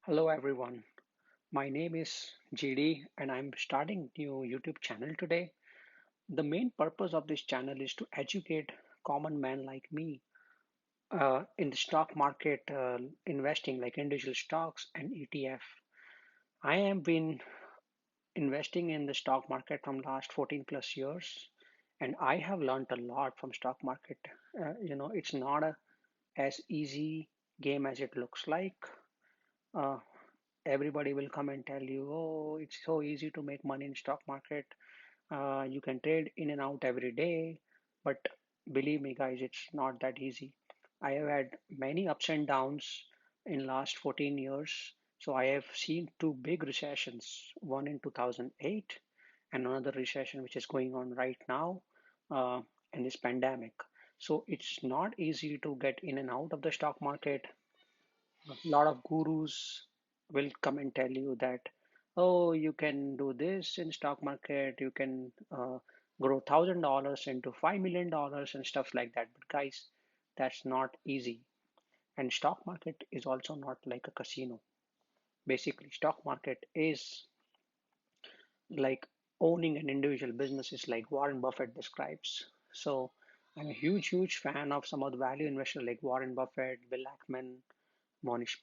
Hello everyone. My name is GD and I'm starting new YouTube channel today. The main purpose of this channel is to educate common man like me in the stock market investing like individual stocks and ETF. I have been investing in the stock market from last 14 plus years and I have learned a lot from stock market. It's not as easy game as it looks like. Uh, Everybody will come and tell you, oh, it's so easy to make money in stock market. You can trade in and out every day. But believe me, guys, it's not that easy. I have had many ups and downs in last 14 years. So I have seen two big recessions, one in 2008 and another recession which is going on right now uh, in this pandemic. So it's not easy to get in and out of the stock market. A lot of gurus will come and tell you that, oh, you can do this in stock market, you can grow $1,000 into $5 million and stuff like that. But guys, that's not easy. And stock market is also not like a casino. Basically, stock market is like owning an individual business, is like Warren Buffett describes. So I'm a huge fan of some of the value investors like Warren Buffett, Bill Ackman, Mohnish,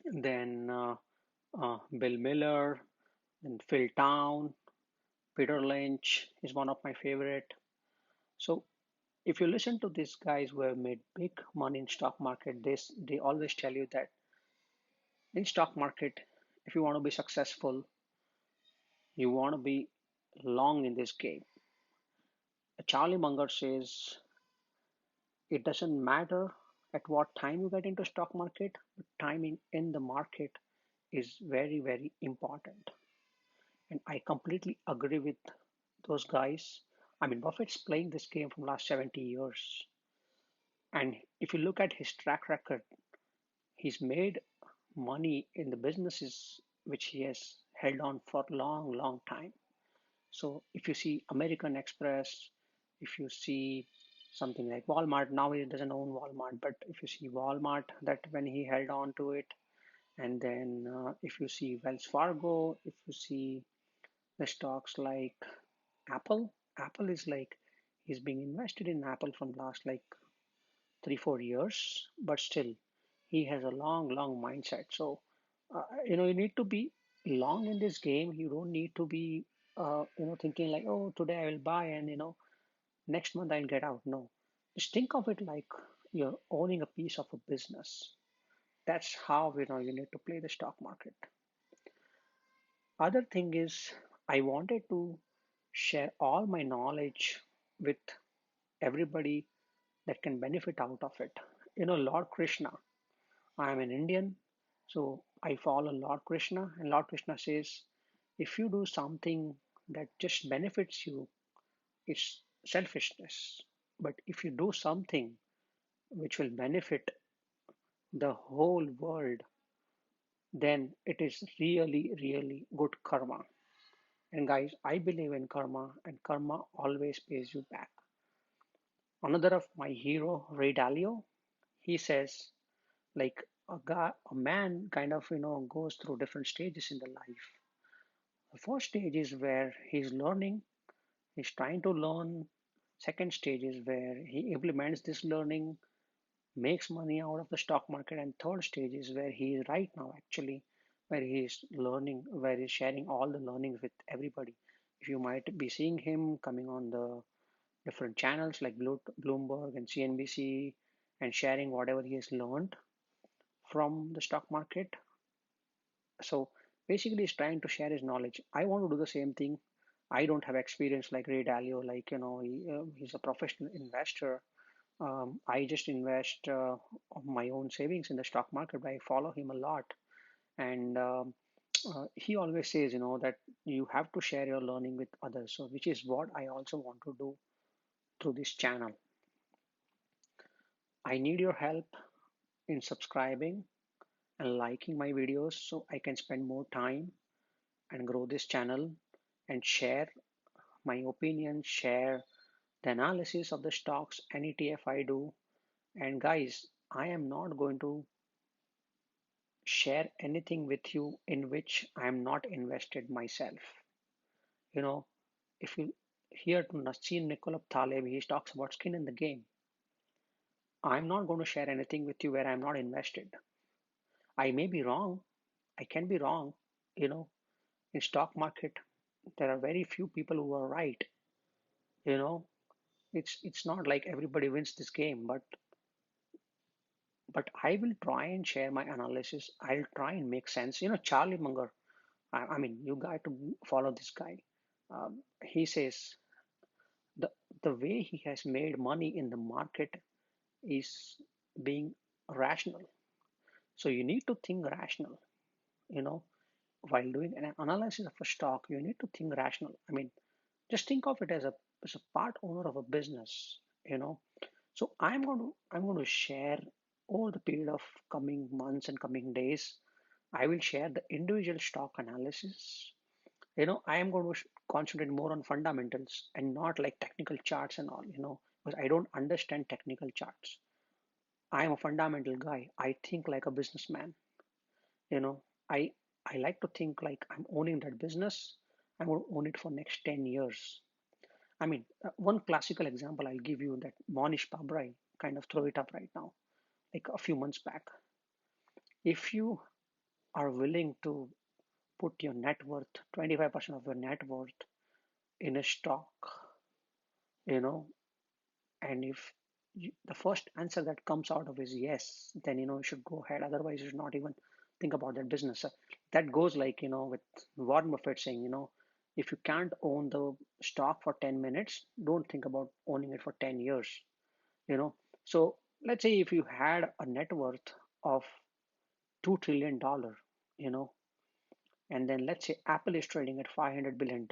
then Bill Miller, then Phil Town, Peter Lynch is one of my favorite. So if you listen to these guys who have made big money in stock market, they always tell you that in stock market, if you want to be successful, you want to be long in this game. Charlie Munger says it doesn't matter at what time you get into stock market, but timing in the market is very important. And I completely agree with those guys. I mean, Buffett's playing this game from last 70 years. And if you look at his track record, he's made money in the businesses which he has held on for long time. So if you see American Express, if you see something like Walmart, now he doesn't own Walmart, but if you see Walmart, that when he held on to it, and then if you see Wells Fargo, if you see the stocks like Apple. Apple is like he's being invested in Apple from last like 3 4 years, but still he has a long mindset. So you need to be long in this game. You don't need to be thinking like, oh, today I will buy and next month I'll get out. No, just think of it like you're owning a piece of a business. That's how you need to play the stock market. Other thing is, I wanted to share all my knowledge with everybody that can benefit out of it. Lord Krishna, I am an Indian, so I follow Lord Krishna, and Lord Krishna says, if you do something that just benefits you, it's selfishness. But if you do something which will benefit the whole world, then it is really good karma. And guys, I believe in karma, and karma always pays you back. Another of my hero, Ray Dalio, he says, like a man kind of goes through different stages in the life. The first stage is where he's learning, he's trying to learn. Second stage is where he implements this learning, makes money out of the stock market. And third stage is where he is right now, actually, where he's learning, where he's sharing all the learnings with everybody. If you might be seeing him coming on the different channels like Bloomberg and CNBC and sharing whatever he has learned from the stock market. So basically, he's trying to share his knowledge. I want to do the same thing. I don't have experience like Ray Dalio, like he's a professional investor. I just invest of my own savings in the stock market, but I follow him a lot, and he always says, that you have to share your learning with others. So, which is what I also want to do through this channel. I need your help in subscribing and liking my videos so I can spend more time and grow this channel and share my opinion, share the analysis of the stocks and ETF I do. And guys, I am not going to share anything with you in which I am not invested myself. You know, if you hear to Nassim Nicholas Taleb, he talks about skin in the game. I'm not going to share anything with you where I'm not invested. I may be wrong. I can be wrong. You know, in stock market, there are very few people who are right. You know, it's not like everybody wins this game, but I will try and share my analysis. I'll try and make sense. Charlie Munger. I mean, you got to follow this guy. He says the the way he has made money in the market is being rational. So you need to think rational. You know, while doing an analysis of a stock, you need to think rational. I mean, just think of it as a part owner of a business. You know, so I'm going to share over the period of coming months and coming days. I will share the individual stock analysis. I am going to concentrate more on fundamentals and not like technical charts and all. Because I don't understand technical charts. I am a fundamental guy. I think like a businessman. You know, I I like to think like I'm owning that business. I'm going to own it for next 10 years. I mean, one classical example I'll give you that mohnish kind of throw it up right now, like a few months back. If you are willing to put your net worth, 25% of your net worth in a stock, you know, and if the first answer that comes out of is yes, then you should go ahead. Otherwise, you should not even think about that business. That goes like with Warren Buffett saying, if you can't own the stock for 10 minutes, don't think about owning it for 10 years. you know so let's say if you had a net worth of $2 trillion, you know and then let's say Apple is trading at $500 billion.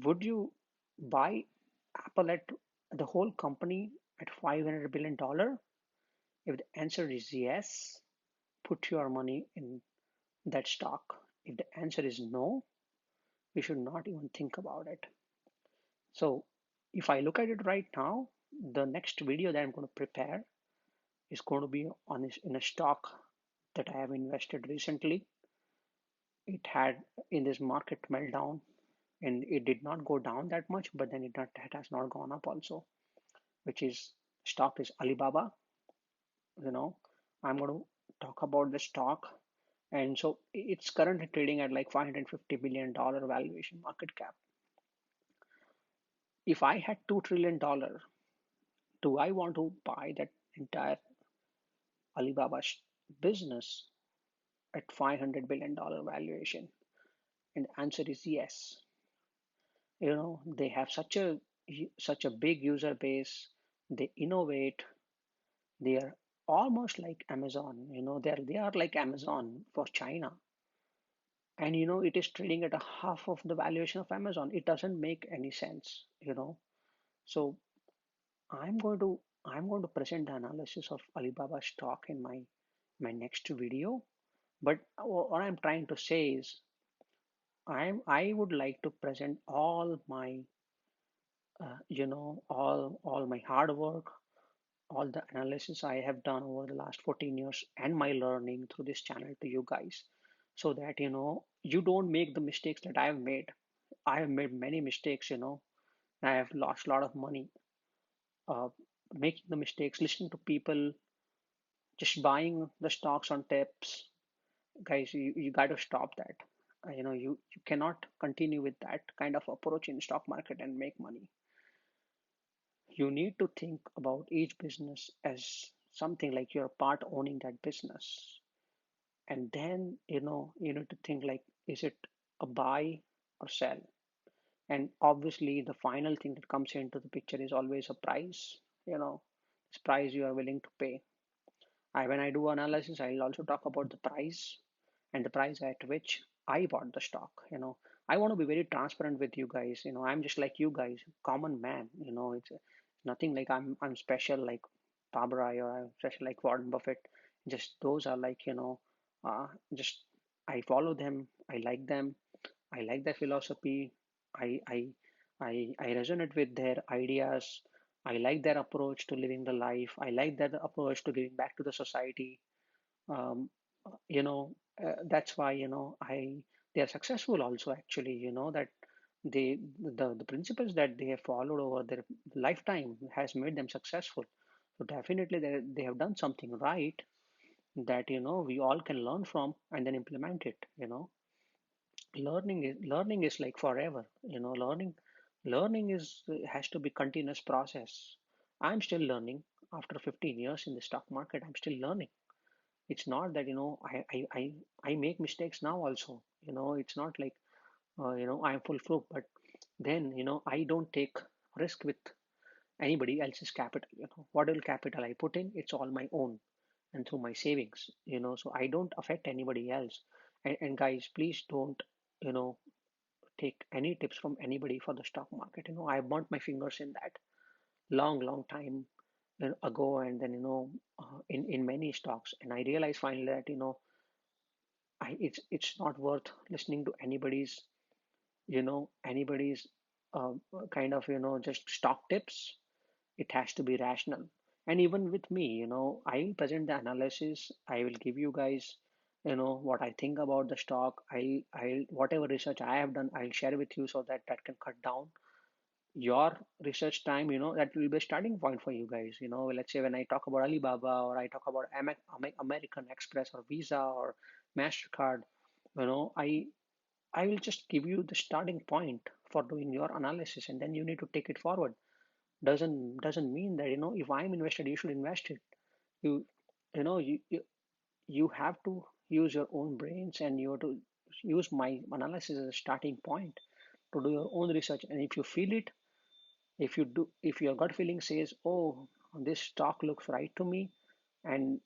Would you buy Apple at the whole company at $500 billion? If the answer is yes, put your money in that stock. If the answer is no, you should not even think about it. So if I look at it right now, the next video that I'm going to prepare is going to be in a stock that I have invested recently. It had in this market meltdown, and it did not go down that much, but then it has not gone up also, which is stock is Alibaba. You know, I'm going to talk about the stock, and so it's currently trading at like $550 billion valuation market cap. If I had $2 trillion, do I want to buy that entire Alibaba business at $500 billion valuation? And the answer is yes. They have such a big user base. They innovate. They are almost like Amazon. They are like Amazon for China. And it is trading at a half of the valuation of Amazon. It doesn't make any sense. So I'm going to present the analysis of Alibaba stock in my next video. But what I'm trying to say is I would like to present all my all my hard work, all the analysis I have done over the last 14 years, and my learning through this channel to you guys, so that you don't make the mistakes that I have made. I have made many mistakes. I have lost a lot of money, uh, making the mistakes, listening to people, just buying the stocks on tips. Guys, you got to stop that. You cannot continue with that kind of approach in stock market and make money. You need to think about each business as something like you're part owning that business. And then you need to think like, is it a buy or sell? And obviously the final thing that comes into the picture is always a price. This price you are willing to pay. When I do analysis, I'll also talk about the price and the price at which I bought the stock. I want to be very transparent with you guys. I'm just like you guys, common man. It's nothing like I'm special like Pabra or I'm special like Warren Buffett. Just those are like just I follow them. I like them. I like their philosophy. I I I resonate with their ideas. I like their approach to living the life. I like their approach to giving back to the society. Um, That's why, they are successful also, actually, that the principles that they have followed over their lifetime has made them successful. So definitely they have done something right that, we all can learn from and then implement it. Learning is like forever. Learning is has to be continuous process. I'm still learning after 15 years in the stock market. I'm still learning. It's not that, I make mistakes now also. It's not like, I'm foolproof, but then, I don't take risk with anybody else's capital. Whatever capital I put in, it's all my own and through my savings. So I don't affect anybody else. And guys, please don't, you know take any tips from anybody for the stock market. I burnt my fingers in that long time ago, and then, in many stocks, and I realized finally that, it's not worth listening to anybody's kind of, just stock tips. It has to be rational. And even with me, I will present the analysis. I will give you guys, what I think about the stock. I'll whatever research I have done, I'll share with you, so that that can cut down your research time. That will be a starting point for you guys. Let's say when I talk about Alibaba, or I talk about American Express or Visa or MasterCard, I will just give you the starting point for doing your analysis, and then you need to take it forward. Doesn't mean that, if I'm invested, you should invest it. You you know you have to use your own brains, and you have to use my analysis as a starting point to do your own research. And if you feel it, if your gut feeling says, oh, this stock looks right to me, and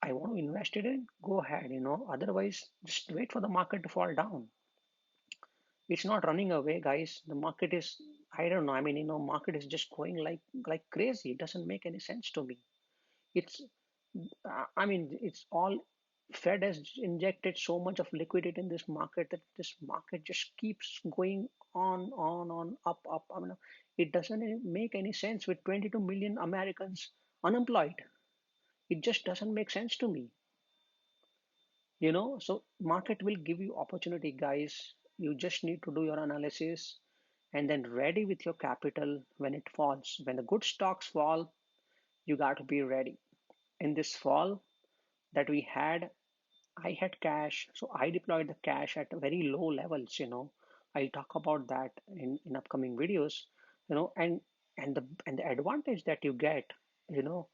I want to invest it in, go ahead. Otherwise, just wait for the market to fall down. It's not running away, guys. The market is, I don't know, I mean, market is just going like crazy. It doesn't make any sense to me. It's I mean, it's all, Fed has injected so much of liquidity in this market that this market just keeps going on, up. I mean, it doesn't make any sense with 22 million Americans unemployed. It just doesn't make sense to me. So market will give you opportunity, guys. You just need to do your analysis and then ready with your capital when it falls. When the good stocks fall, you got to be ready. In this fall that we had, I had cash, so I deployed the cash at very low levels. I'll talk about that in upcoming videos. And the advantage that you get, you know,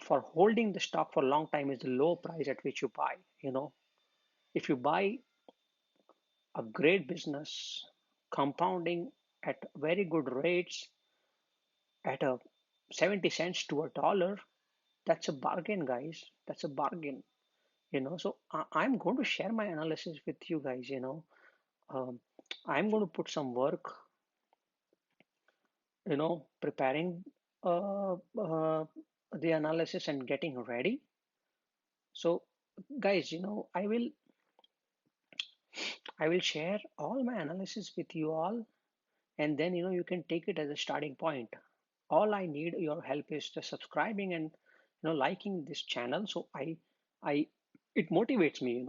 for holding the stock for a long time is the low price at which you buy. If you buy a great business compounding at very good rates at a 70 cents to a dollar, that's a bargain, guys. That's a bargain. So I'm going to share my analysis with you guys. um, I'm going to put some work, preparing the analysis and getting ready. So guys, I will share all my analysis with you all, and then, you can take it as a starting point. All I need your help is just subscribing and, liking this channel. So I it motivates me.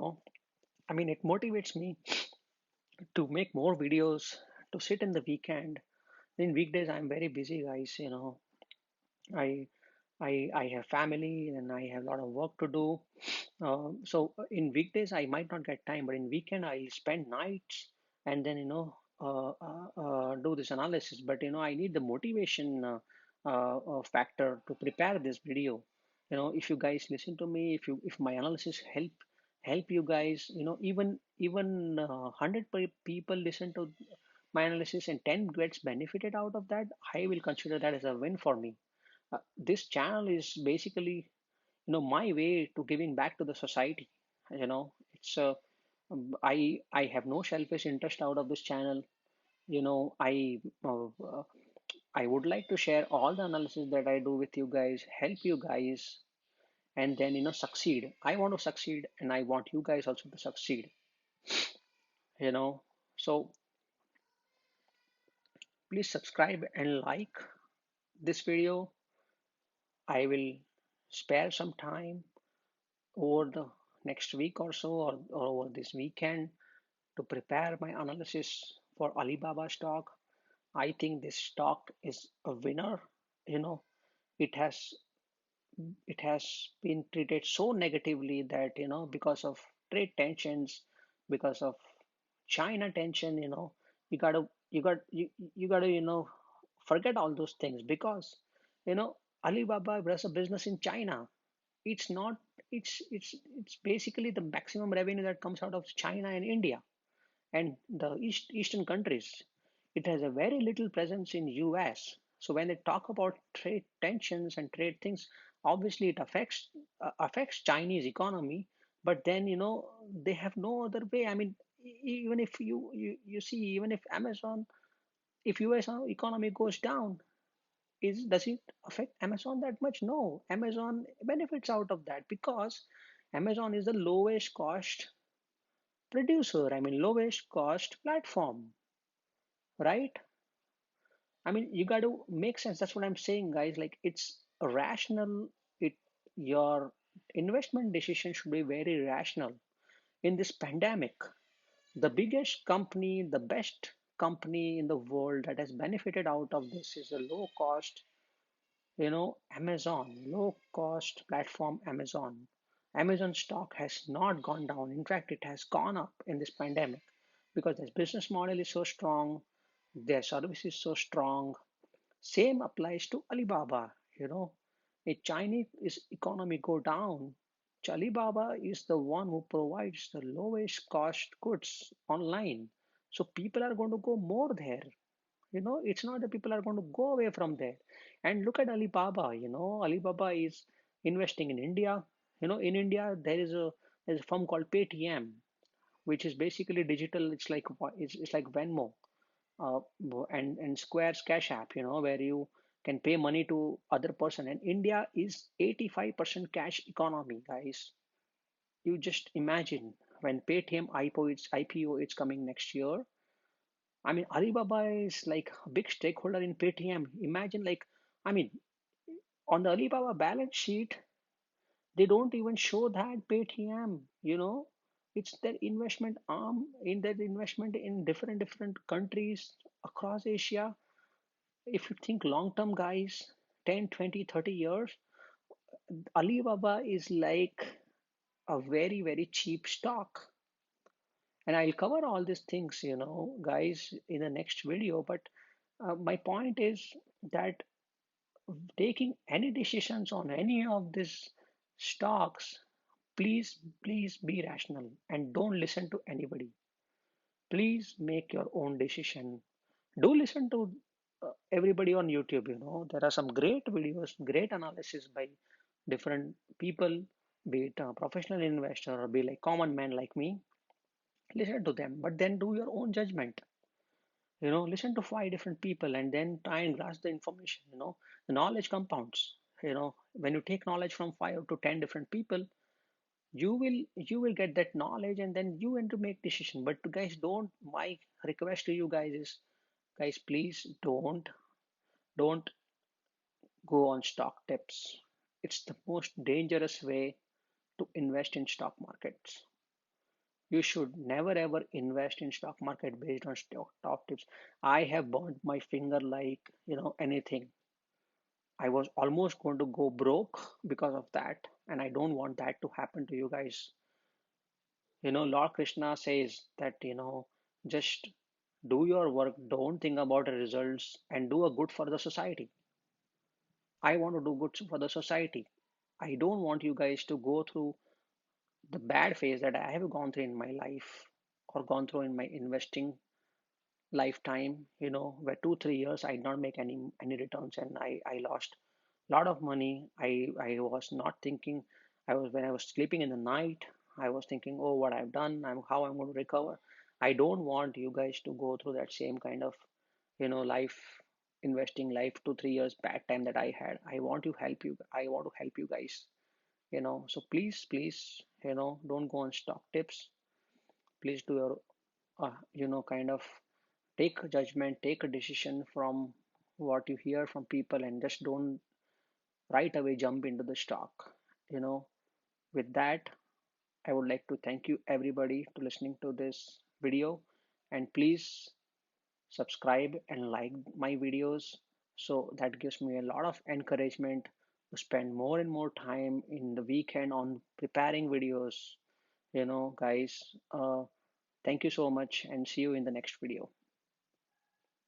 I mean, it motivates me to make more videos, to sit in the weekend. In weekdays, I'm very busy, guys. I I have family and I have a lot of work to do. So in weekdays I might not get time, but in weekend I spend nights and then, do this analysis. But, I need the motivation factor to prepare this video. If you guys listen to me, if my analysis help you guys, even 100 people listen to my analysis and 10 gets benefited out of that, I will consider that as a win for me. This channel is basically, my way to giving back to the society. It's I have no selfish interest out of this channel. I would like to share all the analysis that I do with you guys, help you guys, and then, succeed. I want to succeed, and I want you guys also to succeed. you know so please subscribe and like this video. I will spare some time over the next week or so, or over this weekend, to prepare my analysis for Alibaba stock. I think this stock is a winner. You know, it has it has been treated so negatively that, because of trade tensions, because of China tension, you gotta forget all those things, because you know Alibaba does a business in China. It's not it's basically the maximum revenue that comes out of China and India and the eastern countries. It has a very little presence in US. So when they talk about trade tensions and trade things, obviously it affects Chinese economy. But then they have no other way. I mean, even if you see, even if if US economy goes down, is does it affect Amazon that much? No, Amazon benefits out of that because Amazon is the lowest cost producer. I mean, lowest cost platform, right? I mean, you got to make sense. That's what I'm saying, guys. Like, it's rational. It Your investment decision should be very rational. In this pandemic, the biggest company, the best company in the world that has benefited out of this is the low cost, Amazon, low cost platform Amazon. Amazon stock has not gone down. In fact, it has gone up in this pandemic because their business model is so strong, their service is so strong. Same applies to Alibaba. A Chinese economy go down, Alibaba is the one who provides the lowest cost goods online. So people are going to go more there. It's not that people are going to go away from there. And look at Alibaba. Alibaba is investing in India. In India there's a firm called Paytm, which is basically digital. It's like Venmo, uh, and Square's Cash App, where you can pay money to other person. And India is 85% cash economy, guys. You just imagine when Paytm IPO is coming next year. I mean, Alibaba is like a big stakeholder in Paytm. Imagine, like, I mean, on the Alibaba balance sheet, they don't even show that Paytm. It's their investment arm in their investment in different countries across Asia. If you think long term, guys, 10, 20, 30 years, Alibaba is like a very, very cheap stock. And I'll cover all these things, guys, in the next video. But my point is that taking any decisions on any of these stocks, please be rational and don't listen to anybody. Please make your own decision. Do listen to everybody on YouTube. There are some great videos, great analysis by different people, be it a professional investor or be like common man like me. Listen to them, but then do your own judgment. Listen to five different people and then try and grasp the information. The knowledge compounds. When you take knowledge from 5 to 10 different people, you will get that knowledge, and then you want to make decision. But guys, don't my request to you guys is, guys, please don't go on stock tips. It's the most dangerous way to invest in stock markets. You should never ever invest in stock market based on stock tips. I have burned my finger like anything. I was almost going to go broke because of that, and I don't want that to happen to you guys. Lord Krishna says that, just do your work, don't think about the results, and do a good for the society. I want to do good for the society. I don't want you guys to go through the bad phase that I have gone through in my life or gone through in my investing lifetime, where 2 3 years I did not make any returns, and I lost a lot of money. I was not thinking. When I was sleeping in the night, I was thinking, oh, what I've done, how I'm going to recover. I don't want you guys to go through that same kind of life, investing life 2 3 years bad time that I had. I want to help you guys. So please, don't go on stock tips. Please do your kind of take a judgment, take a decision from what you hear from people, and just don't right away jump into the stock. you know with that, I would like to thank you everybody to listening to this video, and please subscribe and like my videos, so that gives me a lot of encouragement to spend more and more time in the weekend on preparing videos. Guys, thank you so much and see you in the next video.